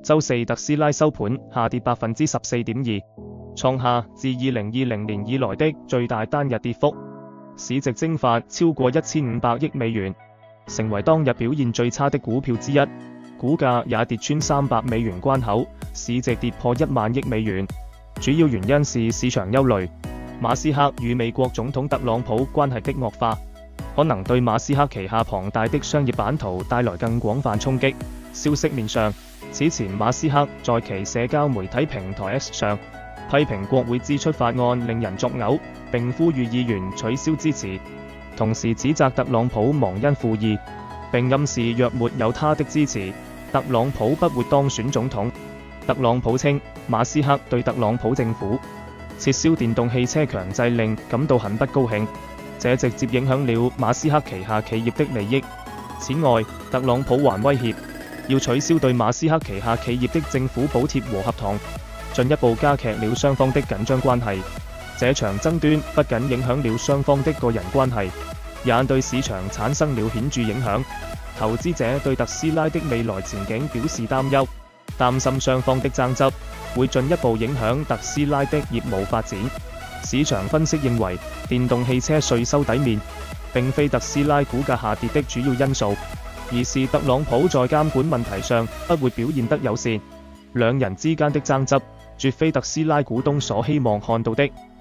周四特斯拉收盤下跌14.2%，創下自2020年以來的最大單日跌幅，市值蒸發超過1500億美元，成為當日表現最差的股票之一。股價也跌穿300美元關口，市值跌破1萬億美元。主要原因是市場憂慮馬斯克與美國總統特朗普關係的惡化，可能對馬斯克旗下龐大的商業版圖帶來更廣泛衝擊。消息面上，此前馬斯克在其社交媒體平台 X 上批評國會支出法案令人作嘔，並呼籲議員取消支持，同時指責特朗普忘恩負義，並暗示若沒有他的支持，特朗普不會當選總統。特朗普稱馬斯克對特朗普政府撤銷電動汽車強制令感到很不高興，這直接影響了馬斯克旗下企業的利益。此外，特朗普還威脅要取消對馬斯克旗下企業的政府補貼和合同，進一步加劇了雙方的緊張關係。這場爭端不僅影響了雙方的個人關係，也對市場產生了顯著影響。投資者對特斯拉的未來前景表示擔憂，擔心雙方的爭執會進一步影響特斯拉的業務發展。市場分析認為，電動汽車稅收抵面並非特斯拉股價下跌的主要因素，而是特朗普在監管問題上不會表現得友善。兩人之間的爭執絕非特斯拉股東所希望看到的。